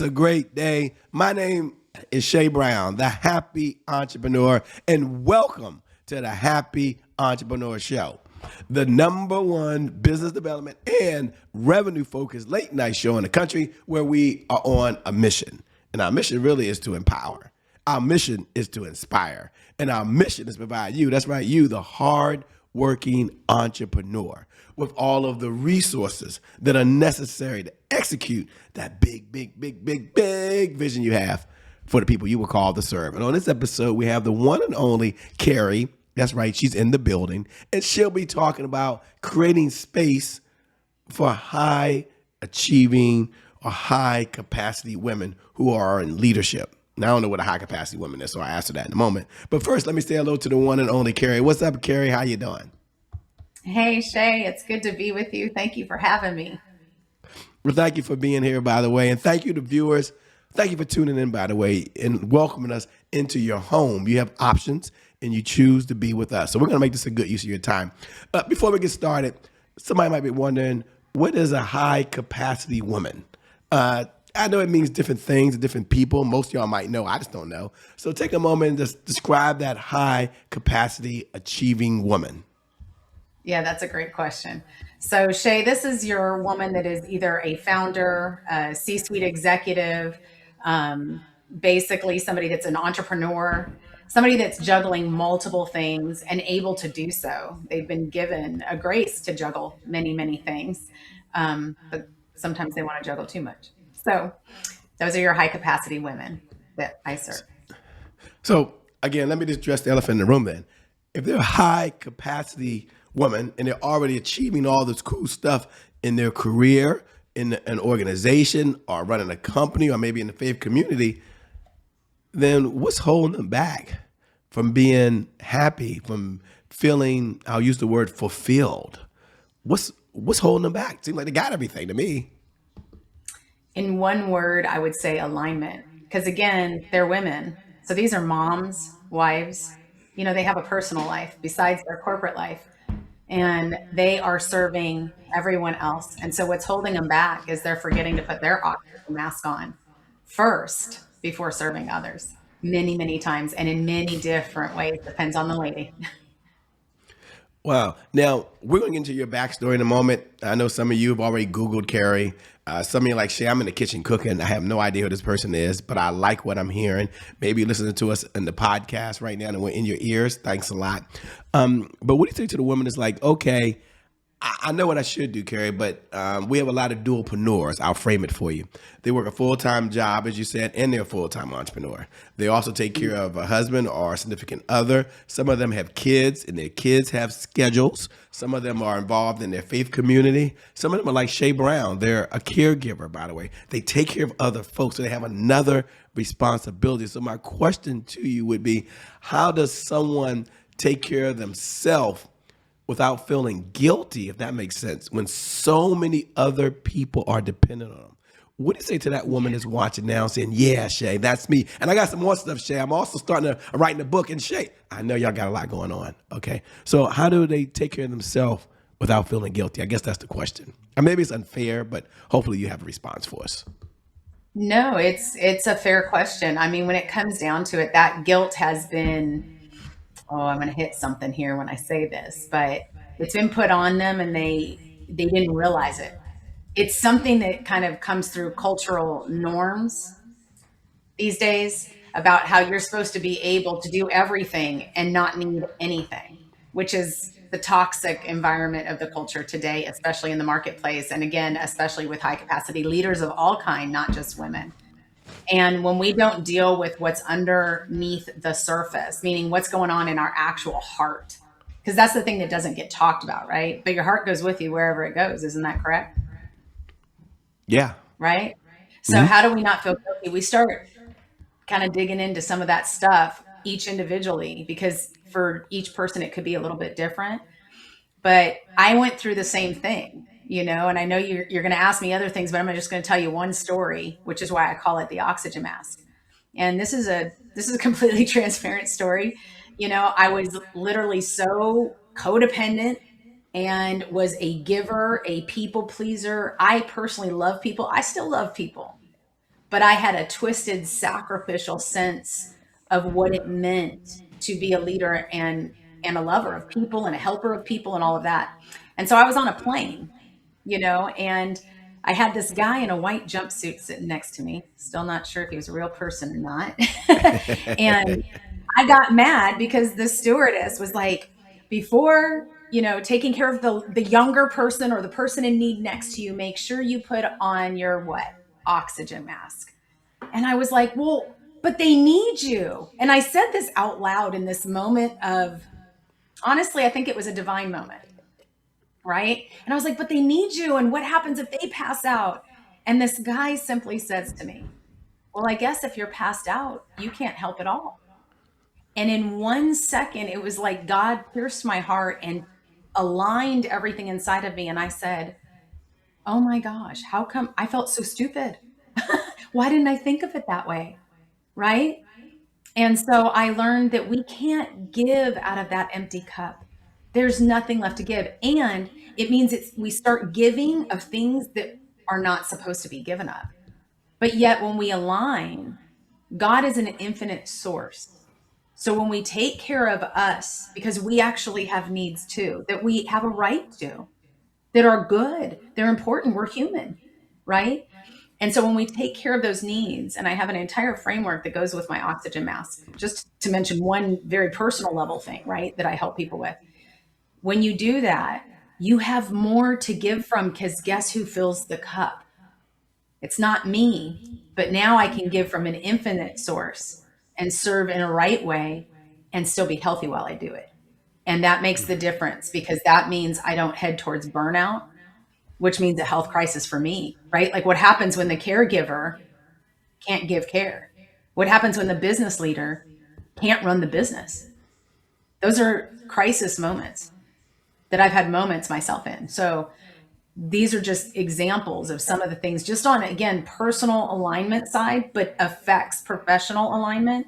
It's a great day. My name is Shay Brown, the happy entrepreneur, and welcome to the Happy Entrepreneur Show, the number one business development and revenue focused late night show in the country where we are on a mission. And our mission really is to empower. Our mission is to inspire. And our mission is to provide you, that's right, you, the hard working entrepreneur, with all of the resources that are necessary to execute that big vision you have for the people you were called to serve. And on this episode, we have the one and only Cari. That's right, she's in the building. And she'll be talking about creating space for high achieving or high capacity women who are in leadership. Now, I don't know what a high capacity woman is, so I asked her that in a moment. But first, let me say hello to the one and only Cari. What's up, Cari? How you doing? Hey, Shay, it's good to be with you. Thank you for having me. Well, thank you for being here, by the way. And thank you to viewers. Thank you for tuning in, by the way, and welcoming us into your home. You have options and you choose to be with us. So we're going to make this a good use of your time. Before we get started, somebody might be wondering, what is a high capacity woman? I know it means different things to different people. Most of y'all might know. I just don't know. So take a moment and just describe that high capacity achieving woman. Yeah, that's a great question. So, Shay, this is your woman that is either a founder, a C-suite executive, basically somebody that's an entrepreneur, somebody that's juggling multiple things and able to do so. They've been given a grace to juggle many, many things, but sometimes they want to juggle too much. So, those are your high capacity women that I serve. So again, let me just address the elephant in the room then. If they're a high capacity woman and they're already achieving all this cool stuff in their career, in an organization, or running a company, or maybe in the faith community, then what's holding them back from being happy, from feeling, I'll use the word fulfilled? What's holding them back? Seems like they got everything to me. In one word, I would say alignment. Because again, they're women. So these are moms, wives. They have a personal life besides their corporate life. And they are serving everyone else. And so what's holding them back is they're forgetting to put their oxygen mask on first before serving others many, many times and in many different ways. Depends on the lady. Wow. Now, we're going to get into your backstory in a moment. I know some of you have already Googled Cari. Some of you are like, Shay, I'm in the kitchen cooking. I have no idea who this person is, but I like what I'm hearing. Maybe you're listening to us in the podcast right now and we're in your ears. Thanks a lot. But what do you say to the woman that's like, okay, I know what I should do, Cari, but we have a lot of dualpreneurs. I'll frame it for you. They work a full-time job, as you said, and they're a full-time entrepreneur. They also take care of a husband or a significant other. Some of them have kids, and their kids have schedules. Some of them are involved in their faith community. Some of them are like Shay Brown. They're a caregiver, by the way. They take care of other folks, so they have another responsibility. So my question to you would be, how does someone take care of themselves without feeling guilty, if that makes sense, when so many other people are dependent on them? What do you say to that woman that's watching now saying, yeah, Shay, that's me. And I got some more stuff, Shay. I'm also starting to write a book. And Shay, I know y'all got a lot going on. Okay. So how do they take care of themselves without feeling guilty? I guess that's the question. Or maybe it's unfair, but hopefully you have a response for us. No, it's a fair question. I mean, when it comes down to it, that guilt has been, I'm going to hit something here when I say this, but it's been put on them and they didn't realize it. It's something that kind of comes through cultural norms these days about how you're supposed to be able to do everything and not need anything, which is the toxic environment of the culture today, especially in the marketplace. And again, especially with high capacity leaders of all kind, not just women. And when we don't deal with what's underneath the surface, meaning what's going on in our actual heart, because that's the thing that doesn't get talked about, right? But your heart goes with you wherever it goes. Isn't that correct? Yeah. Right? So how do we not feel guilty? We start kind of digging into some of that stuff each individually, because for each person, it could be a little bit different. But I went through the same thing, and I know you're going to ask me other things, but I'm just going to tell you one story, which is why I call it the oxygen mask. And this is a completely transparent story. I was literally so codependent and was a giver, a people pleaser. I personally love people. I still love people. but I had a twisted sacrificial sense of what it meant to be a leader and a lover of people and a helper of people and all of that. And so I was on a plane, and I had this guy in a white jumpsuit sitting next to me. Still not sure if he was a real person or not. And I got mad because the stewardess was like, before, taking care of the younger person or the person in need next to you, make sure you put on your what? Oxygen mask. And I was like, well, but they need you. And I said this out loud in this moment of, honestly, I think it was a divine moment, right? And I was like, but they need you. And what happens if they pass out? And this guy simply says to me, well, I guess if you're passed out, you can't help at all. And in 1 second, it was like God pierced my heart and aligned everything inside of me. And I said, oh my gosh, how come I felt so stupid? Why didn't I think of it that way? Right. And so I learned that we can't give out of that empty cup. There's nothing left to give. And it means we start giving of things that are not supposed to be given of. But yet when we align, God is an infinite source. So when we take care of us, because we actually have needs too, that we have a right to, that are good, they're important, we're human, right? And so when we take care of those needs, and I have an entire framework that goes with my oxygen mask, just to mention one very personal level thing, right, that I help people with. When you do that, you have more to give from because guess who fills the cup? It's not me, but now I can give from an infinite source and serve in a right way and still be healthy while I do it. And that makes the difference because that means I don't head towards burnout, which means a health crisis for me, right? Like what happens when the caregiver can't give care? What happens when the business leader can't run the business? Those are crisis moments that I've had moments myself in. So these are just examples of some of the things just on, again, personal alignment side, but affects professional alignment.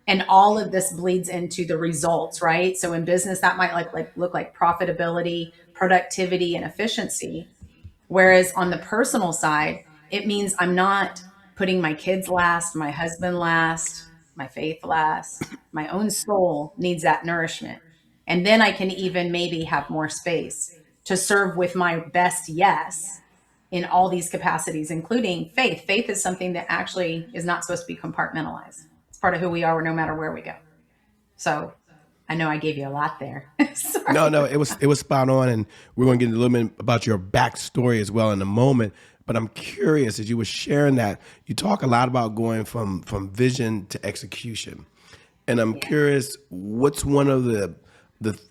And all of this bleeds into the results, right? So in business, that might like look like profitability, productivity, and efficiency. Whereas on the personal side, it means I'm not putting my kids last, my husband last, my faith last. My own soul needs that nourishment. And then I can even maybe have more space to serve with my best yes in all these capacities, including faith. Faith is something that actually is not supposed to be compartmentalized. It's part of who we are no matter where we go. So I know I gave you a lot there. No, Sorry. no, it was spot on, and we're going to get a little bit about your backstory as well in a moment. But I'm curious, as you were sharing that, you talk a lot about going from vision to execution, and I'm Yeah. curious, what's one of the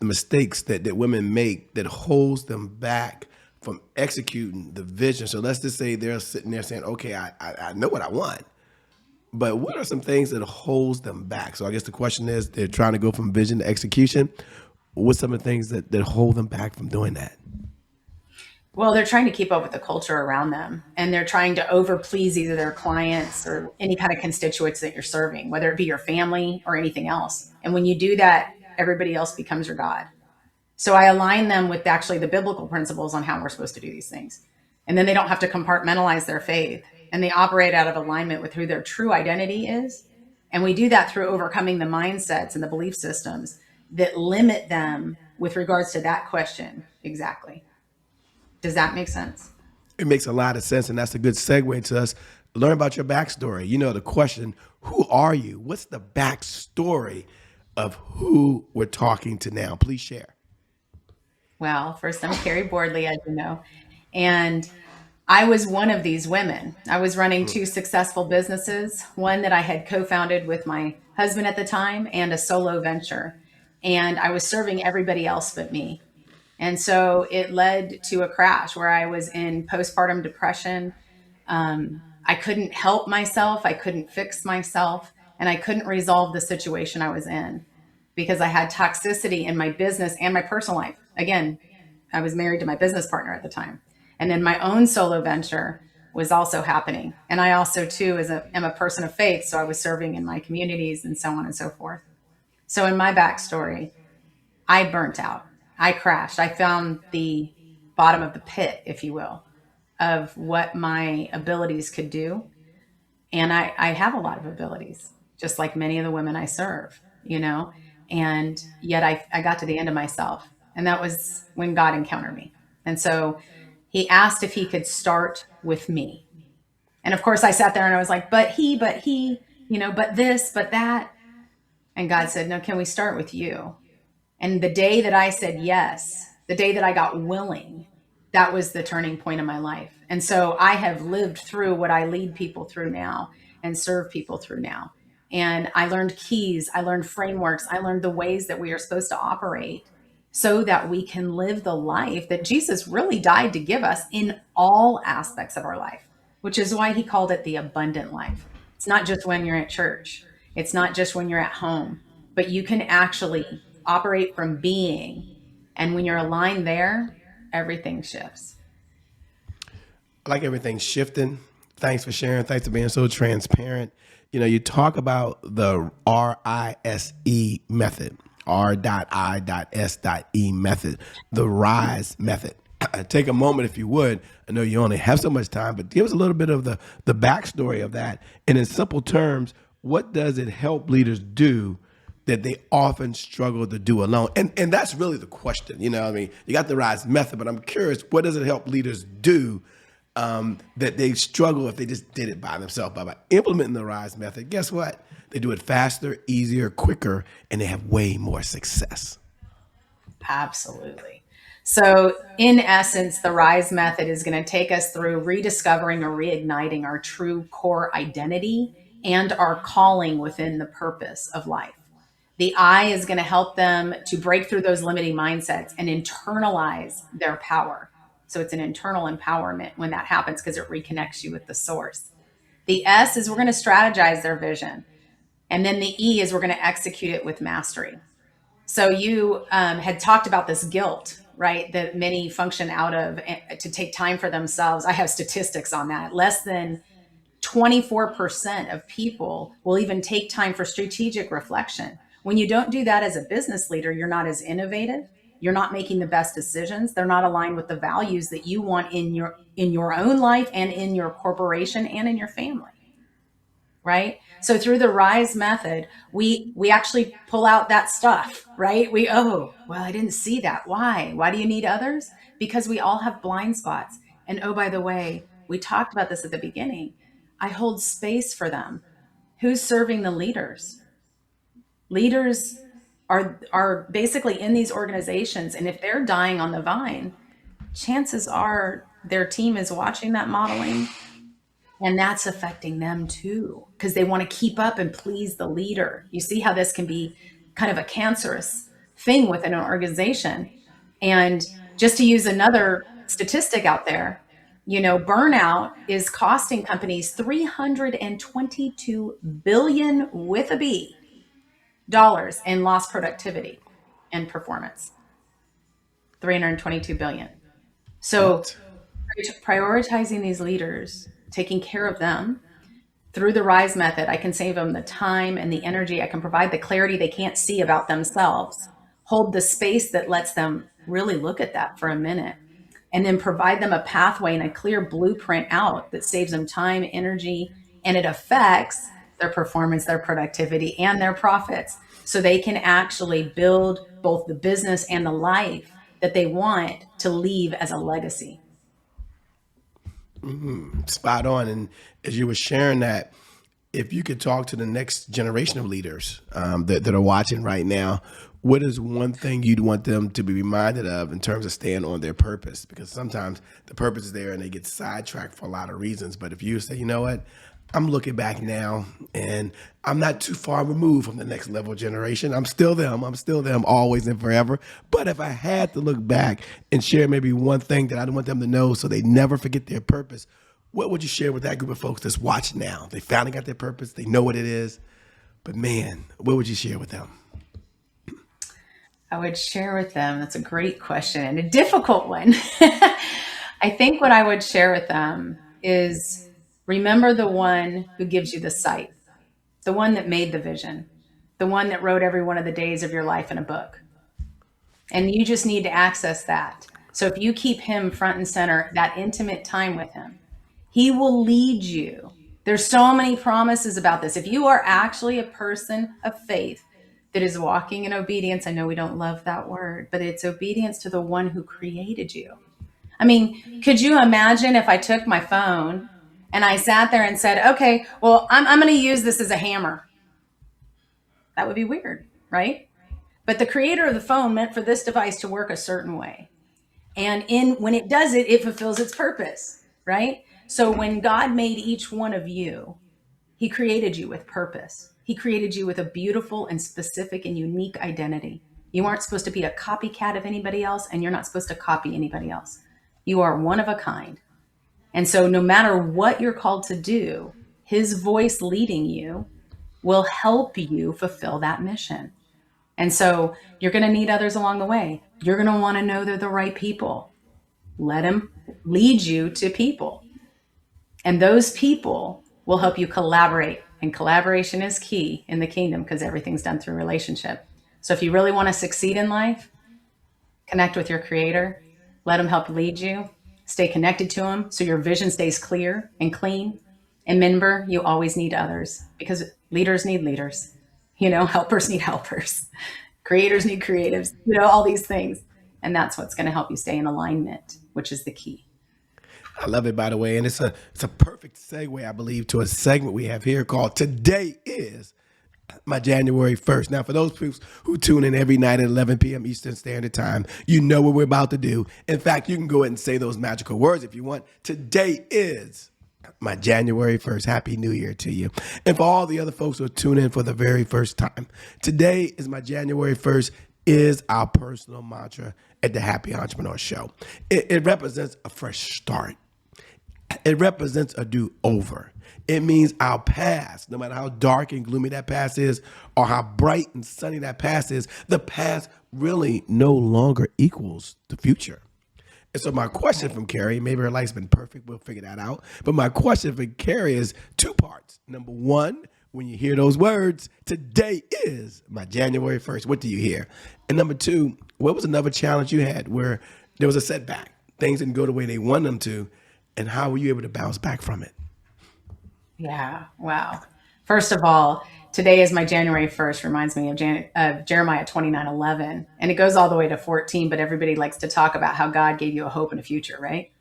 mistakes that women make that holds them back from executing the vision? So let's just say they're sitting there saying, "Okay, I know what I want." But what are some things that holds them back? So I guess the question is, they're trying to go from vision to execution. What's some of the things that hold them back from doing that? Well, they're trying to keep up with the culture around them and they're trying to over please either their clients or any kind of constituents that you're serving, whether it be your family or anything else. And when you do that, everybody else becomes your God. So I align them with actually the biblical principles on how we're supposed to do these things. And then they don't have to compartmentalize their faith and they operate out of alignment with who their true identity is. And we do that through overcoming the mindsets and the belief systems that limit them with regards to that question. Exactly. Does that make sense? It makes a lot of sense, and that's a good segue to us learn about your backstory. You know, the question, who are you? What's the backstory of who we're talking to now? Please share. Well, first, I'm Cari Bordley, as you know. And I was one of these women. I was running two successful businesses, one that I had co founded with my husband at the time, and a solo venture. And I was serving everybody else but me. And so it led to a crash where I was in postpartum depression. I couldn't help myself, I couldn't fix myself, and I couldn't resolve the situation I was in because I had toxicity in my business and my personal life. Again, I was married to my business partner at the time. And then my own solo venture was also happening. And I also, too, am a person of faith. So I was serving in my communities and so on and so forth. So in my backstory, I burnt out. I crashed. I found the bottom of the pit, if you will, of what my abilities could do. And I have a lot of abilities, just like many of the women I serve, you know, and yet I got to the end of myself. And that was when God encountered me. And so he asked if he could start with me. And of course I sat there and I was like, but he, you know, but this, but that. And God said, no, can we start with you? And the day that I said yes, the day that I got willing, that was the turning point in my life. And so I have lived through what I lead people through now and serve people through now. And I learned keys, I learned frameworks, I learned the ways that we are supposed to operate so that we can live the life that Jesus really died to give us in all aspects of our life, which is why he called it the abundant life. It's not just when you're at church, it's not just when you're at home, but you can actually operate from being. And when you're aligned there, everything shifts. I like everything shifting. Thanks for sharing. Thanks for being so transparent. You know, you talk about the RISE method, R.I.S.E method, the RISE method. Take a moment, if you would. I know you only have so much time, but give us a little bit of the backstory of that. And in simple terms, what does it help leaders do that they often struggle to do alone? And that's really the question. You know, I mean, you got the RISE method, but I'm curious, what does it help leaders do that they struggle if they just did it by themselves? By implementing the RISE method, guess what? They do it faster, easier, quicker, and they have way more success. Absolutely. So, in essence, the RISE method is going to take us through rediscovering or reigniting our true core identity and our calling within the purpose of life. The I is going to help them to break through those limiting mindsets and internalize their power. So, it's an internal empowerment when that happens because it reconnects you with the source. The S is we're going to strategize their vision. And then the E is we're going to execute it with mastery. So you had talked about this guilt, right? That many function out of to take time for themselves. I have statistics on that. Less than 24% of people will even take time for strategic reflection. When you don't do that as a business leader, you're not as innovative. You're not making the best decisions. They're not aligned with the values that you want in your own life and in your corporation and in your family, right? So through the RISE method, we actually pull out that stuff, right? We, oh, well, I didn't see that. Why do you need others? Because we all have blind spots. And oh, by the way, we talked about this at the beginning. I hold space for them. Who's serving the leaders? Leaders are basically in these organizations, and if they're dying on the vine, chances are their team is watching that modeling, and that's affecting them too, because they want to keep up and please the leader. You see how this can be kind of a cancerous thing within an organization. And just to use another statistic out there, you know, burnout is costing companies 322 billion with a B dollars in lost productivity and performance. 322 billion. So What? prioritizing these leaders, taking care of them, through the RISE method, I can save them the time and the energy. I can provide the clarity they can't see about themselves, hold the space that lets them really look at that for a minute, and then provide them a pathway and a clear blueprint out that saves them time, energy, and it affects their performance, their productivity, and their profits. So they can actually build both the business and the life that they want to leave as a legacy. Spot on. And as you were sharing that, if you could talk to the next generation of leaders that are watching right now, what is one thing you'd want them to be reminded of in terms of staying on their purpose? Because sometimes the purpose is there and they get sidetracked for a lot of reasons. But if you say, you know what, I'm looking back now and I'm not too far removed from the next level generation. I'm still them. I'm still them always and forever. But if I had to look back and share maybe one thing that I want them to know so they never forget their purpose, what would you share with that group of folks that's watching now? They finally got their purpose. They know what it is. But man, what would you share with them? I would share with them, that's a great question and a difficult one. I think what I would share with them is remember the one who gives you the sight, the one that made the vision, the one that wrote every one of the days of your life in a book. And you just need to access that. So if you keep him front and center, that intimate time with him, he will lead you. There's so many promises about this. If you are actually a person of faith that is walking in obedience, I know we don't love that word, but it's obedience to the one who created you. I mean, could you imagine if I took my phone and I sat there and said, okay, well, I'm going to use this as a hammer? That would be weird, right? But the creator of the phone meant for this device to work a certain way. And when it does it, it fulfills its purpose, right? So when God made each one of you, he created you with purpose. He created you with a beautiful and specific and unique identity. You aren't supposed to be a copycat of anybody else, and you're not supposed to copy anybody else. You are one of a kind. And so no matter what you're called to do, his voice leading you will help you fulfill that mission. And so you're going to need others along the way. You're going to want to know they're the right people. Let him lead you to people. And those people will help you collaborate. And collaboration is key in the kingdom because everything's done through relationship. So if you really want to succeed in life, connect with your creator. Let him help lead you. Stay connected to him so your vision stays clear and clean. And remember, you always need others because leaders need leaders. Helpers need helpers. Creators need creatives, all these things. And that's what's going to help you stay in alignment, which is the key. I love it, by the way. And it's a perfect segue, I believe, to a segment we have here called Today is my January 1st. Now, for those folks who tune in every night at 11 p.m. Eastern Standard Time, you know what we're about to do. In fact, you can go ahead and say those magical words if you want. Today is my January 1st. Happy New Year to you. And for all the other folks who are tuning in for the very first time, today is my January 1st is our personal mantra at the Happy Entrepreneur Show. It represents a fresh start. It represents a do-over. It means our past, no matter how dark and gloomy that past is, or how bright and sunny that past is, the past really no longer equals the future. And so my question from Cari, maybe her life's been perfect, we'll figure that out. But my question for Cari is two parts. Number one, when you hear those words, today is my January 1st, what do you hear? And number two, what was another challenge you had where there was a setback? Things didn't go the way they wanted them to. And how were you able to bounce back from it? Yeah. Wow. First of all, today is my January 1st reminds me of Jeremiah 29:11. And it goes all the way to 14, but everybody likes to talk about how God gave you a hope and a future, right?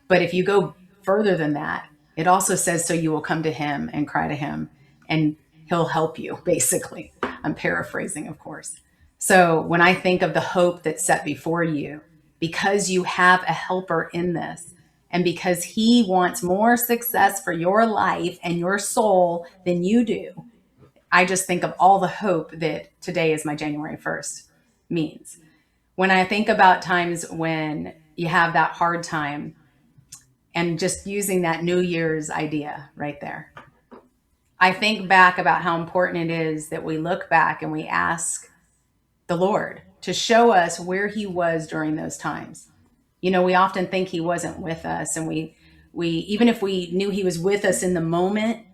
But if you go further than that, it also says, so you will come to him and cry to him and he'll help you, basically. I'm paraphrasing, of course. So when I think of the hope that's set before you, because you have a helper in this, and because he wants more success for your life and your soul than you do, I just think of all the hope that today is my January 1st means. When I think about times when you have that hard time and just using that New Year's idea right there, I think back about how important it is that we look back and we ask the Lord to show us where he was during those times. We often think he wasn't with us, and we even if we knew he was with us in the moment,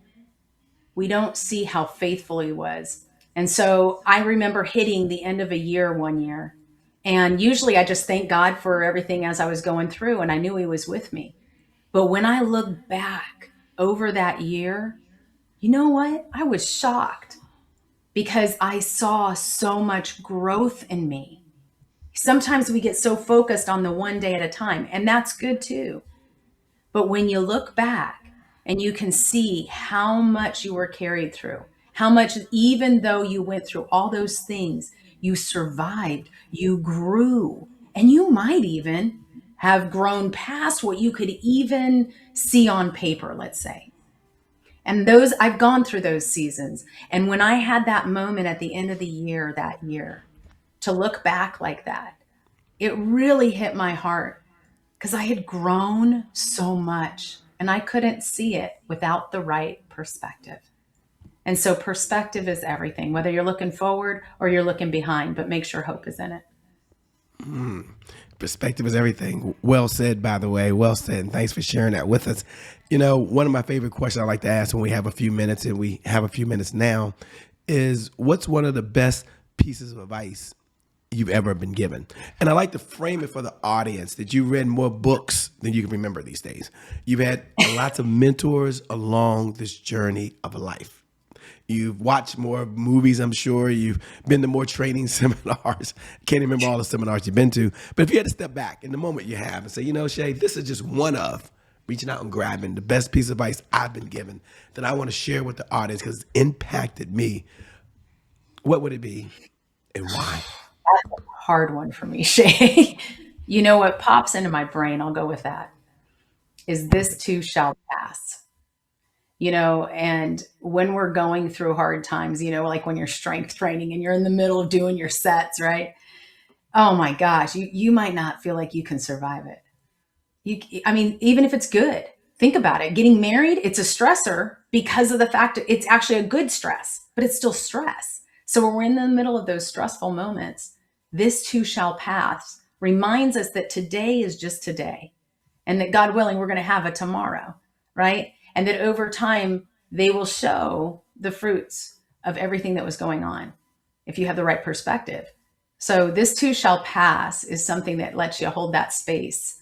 we don't see how faithful he was. And so I remember hitting the end of a year one year, and usually I just thank God for everything as I was going through, and I knew he was with me. But when I look back over that year, you know what? I was shocked because I saw so much growth in me. Sometimes we get so focused on the one day at a time, and that's good too. But when you look back and you can see how much you were carried through, how much, even though you went through all those things, you survived, you grew, and you might even have grown past what you could even see on paper, let's say. And I've gone through those seasons. And when I had that moment at the end of the year, that year, to look back like that, it really hit my heart because I had grown so much and I couldn't see it without the right perspective. And so perspective is everything, whether you're looking forward or you're looking behind, but make sure hope is in it. Perspective is everything. Well said, by the way. Well said. And thanks for sharing that with us. One of my favorite questions I like to ask when we have a few minutes, and we have a few minutes now, is what's one of the best pieces of advice you've ever been given? And I like to frame it for the audience that you read more books than you can remember these days. You've had lots of mentors along this journey of life. You've watched more movies, I'm sure. You've been to more training seminars. Can't remember all the seminars you've been to. But if you had to step back in the moment you have and say, you know, Shay, this is just one of reaching out and grabbing the best piece of advice I've been given that I want to share with the audience because it's impacted me, what would it be and why? Hard one for me, Shay. You know what pops into my brain? I'll go with that. Is this too shall pass? And when we're going through hard times, like when you're strength training and you're in the middle of doing your sets, right? Oh my gosh, you might not feel like you can survive it. I mean, even if it's good, think about it. Getting married, it's a stressor because of the fact that it's actually a good stress, but it's still stress. So when we're in the middle of those stressful moments, this too shall pass reminds us that today is just today and that God willing, we're going to have a tomorrow, right? And that over time, they will show the fruits of everything that was going on if you have the right perspective. So this too shall pass is something that lets you hold that space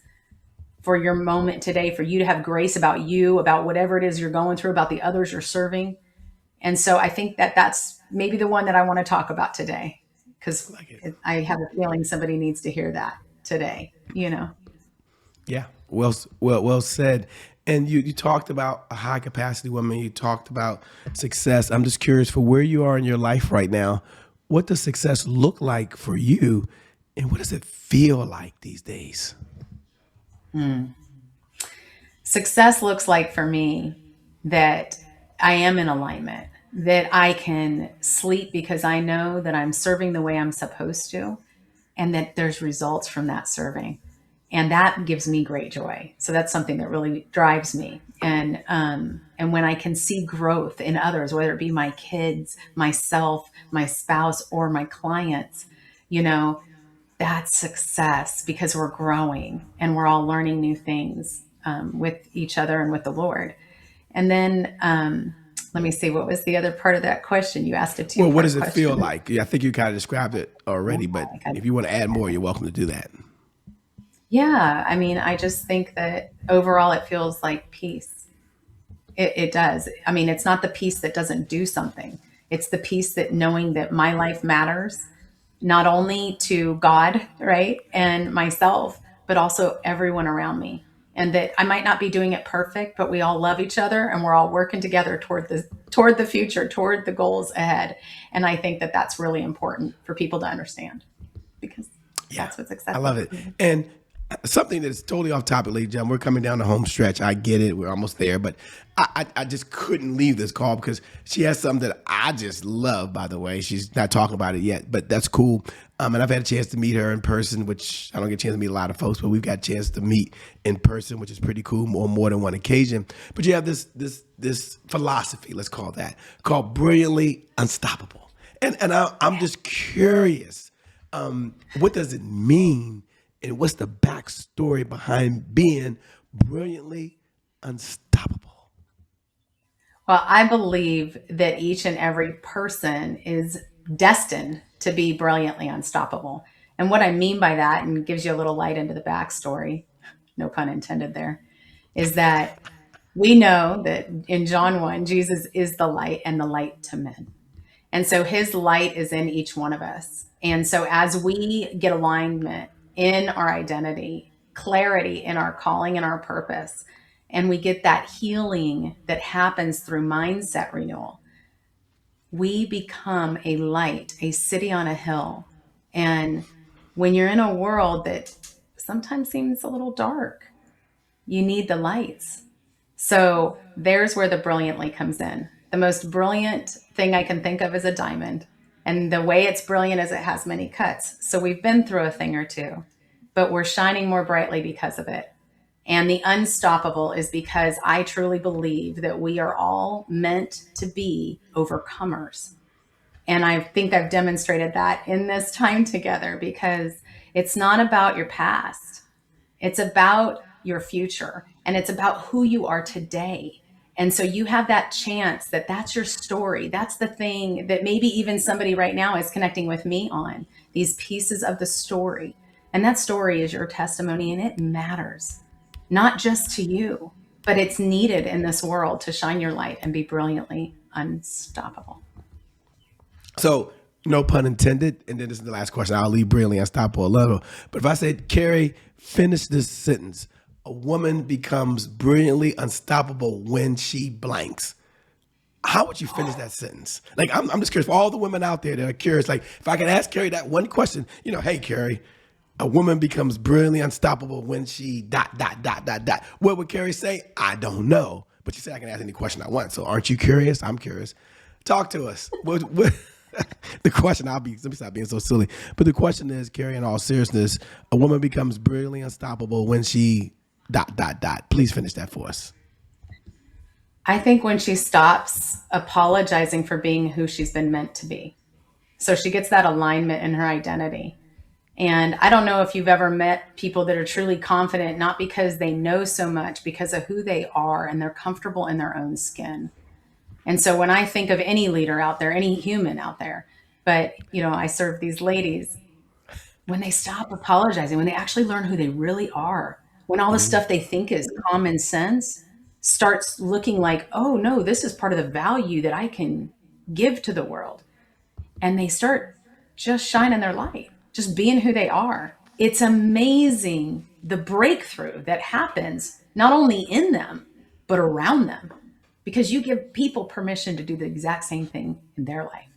for your moment today, for you to have grace about you, about whatever it is you're going through, about the others you're serving. And so I think that that's maybe the one that I want to talk about today, because I have a feeling somebody needs to hear that today. Yeah, well said. And you talked about a high capacity woman. You talked about success. I'm just curious for where you are in your life right now. What does success look like for you, and what does it feel like these days? Success looks like for me that I am in alignment, that I can sleep because I know that I'm serving the way I'm supposed to, and that there's results from that serving. And that gives me great joy. So that's something that really drives me. And when I can see growth in others, whether it be my kids, myself, my spouse, or my clients, you know, that's success because we're growing and we're all learning new things with each other and with the Lord. And then let me see, what was the other part of that question? You asked a two Well, what part does it feel question. like? Yeah, I think you kind of described it already, but if you want to add more, you're welcome to do that. Yeah, I mean, I just think that overall it feels like peace. It does. I mean, it's not the peace that doesn't do something. It's the peace that knowing that my life matters, not only to God, right, and myself, but also everyone around me. And that I might not be doing it perfect, but we all love each other and we're all working together toward the future, toward the goals ahead. And I think that that's really important for people to understand because Yeah, that's what I success love is. it. And something that's totally off topic, ladies and gentlemen, we're coming down the home stretch. I get it. We're almost there. But I just couldn't leave this call because she has something that I just love, by the way. She's not talking about it yet, but that's cool. And I've had a chance to meet her in person, which I don't get a chance to meet a lot of folks, but we've got a chance to meet in person, which is pretty cool on more than one occasion. But you have this philosophy, let's call that, called brilliantly unstoppable. I'm just curious, what does it mean and what's the backstory behind being brilliantly unstoppable? Well, I believe that each and every person is destined to be brilliantly unstoppable. And what I mean by that, and gives you a little light into the backstory, no pun intended there, is that we know that in John 1, Jesus is the light and the light to men. And so his light is in each one of us. And so as we get alignment in our identity, clarity in our calling and our purpose, and we get that healing that happens through mindset renewal, we become a light, a city on a hill. And when you're in a world that sometimes seems a little dark, you need the lights. So there's where the brilliantly comes in. The most brilliant thing I can think of is a diamond. And the way it's brilliant is it has many cuts. So we've been through a thing or two, but we're shining more brightly because of it. And the unstoppable is because I truly believe that we are all meant to be overcomers. And I think I've demonstrated that in this time together because it's not about your past. It's about your future and it's about who you are today. And so you have that chance that that's your story. That's the thing that maybe even somebody right now is connecting with me on these pieces of the story. And that story is your testimony and it matters. not just to you, but it's needed in this world to shine your light and be brilliantly unstoppable. So, no pun intended. And then this is the last question. I'll leave brilliantly unstoppable a little. But if I said, Cari, finish this sentence. A woman becomes brilliantly unstoppable when she blanks. How would you finish that sentence? Like, I'm just curious for all the women out there that are curious. Like, if I could ask Cari that one question, hey, Cari, a woman becomes brilliantly unstoppable when she ... What would Cari say? I don't know. But you said I can ask any question I want. So aren't you curious? I'm curious. Talk to us. The question, let me stop being so silly. But the question is, Cari, in all seriousness, a woman becomes brilliantly unstoppable when she ... Please finish that for us. I think when she stops apologizing for being who she's been meant to be. So she gets that alignment in her identity. And I don't know if you've ever met people that are truly confident, not because they know so much, because of who they are and they're comfortable in their own skin. And so when I think of any leader out there, any human out there, but I serve these ladies, when they stop apologizing, when they actually learn who they really are, when all the Mm. stuff they think is common sense starts looking like, oh no, this is part of the value that I can give to the world. And they start just shining their light, just being who they are. It's amazing the breakthrough that happens not only in them, but around them, because you give people permission to do the exact same thing in their life.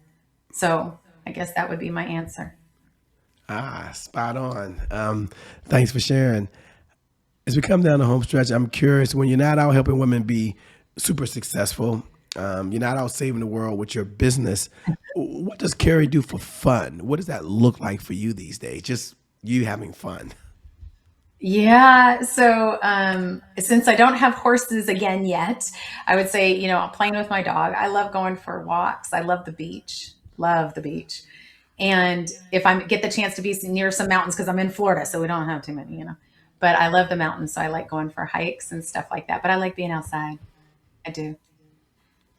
So I guess that would be my answer. Spot on. Thanks for sharing. As we come down the home stretch, I'm curious, when you're not out helping women be super successful, you're not out saving the world with your business, what does Cari do for fun? What does that look like for you these days? Just you having fun. Yeah. So since I don't have horses again yet, I would say, I'm playing with my dog. I love going for walks. I love the beach. Love the beach. And if I get the chance to be near some mountains, because I'm in Florida, so we don't have too many. But I love the mountains. So I like going for hikes and stuff like that. But I like being outside. I do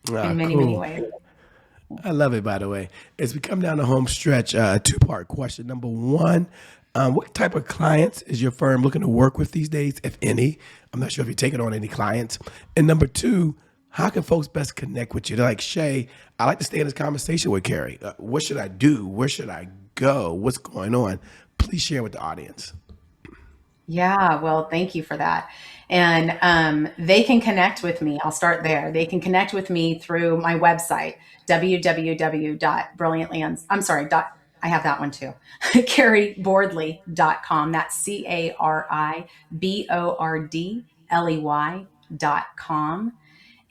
in many, many Cool. ways. I love it, by the way. As we come down the home stretch, two-part question. Number one, what type of clients is your firm looking to work with these days, if any? I'm not sure if you're taking on any clients. And number two, how can folks best connect with you? They're like, Shay, I like to stay in this conversation with Cari. What should I do? Where should I go? What's going on? Please share with the audience. Yeah, well, thank you for that. And they can connect with me. I'll start there. They can connect with me through my website, www.brilliantly. I'm sorry, I have that one too. caribordley.com. That's CARIBORDLEY.com.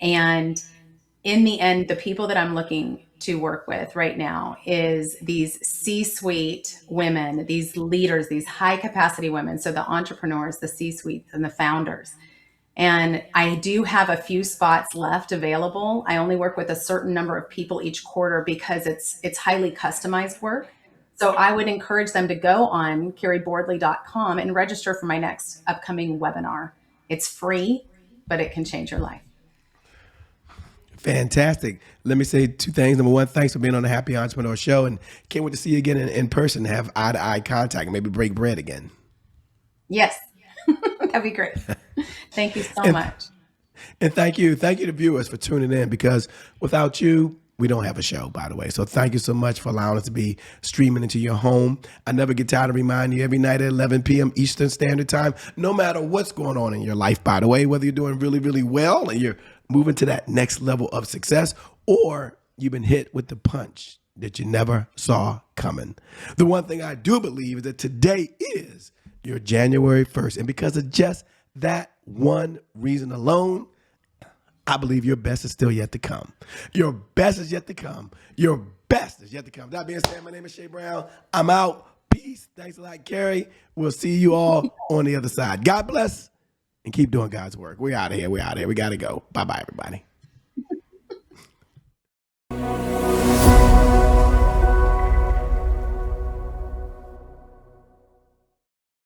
And in the end, the people that I'm looking to work with right now is these C-suite women, these leaders, these high capacity women. So the entrepreneurs, the C-suites and the founders. And I do have a few spots left available. I only work with a certain number of people each quarter because it's highly customized work. So I would encourage them to go on caribordley.com and register for my next upcoming webinar. It's free, but it can change your life. Fantastic. Let me say two things. Number one, thanks for being on the Happy Entrepreneur Show, and can't wait to see you again in person, have eye-to-eye contact, and maybe break bread again. Yes, that'd be great. Thank you so And much. And thank you to viewers for tuning in, because without you, we don't have a show, by the way. So thank you so much for allowing us to be streaming into your home. I never get tired of reminding you every night at 11 p.m. Eastern Standard Time, no matter what's going on in your life, by the way, whether you're doing really, really well and you're moving to that next level of success, or you've been hit with the punch that you never saw coming. The one thing I do believe is that today is your January 1st. And because of just that one reason alone, I believe your best is still yet to come. Your best is yet to come. Your best is yet to come. That being said, my name is Shay Brown. I'm out. Peace. Thanks a lot, Cari. We'll see you all on the other side. God bless and keep doing God's work. We're out of here. We got to go. Bye-bye, everybody.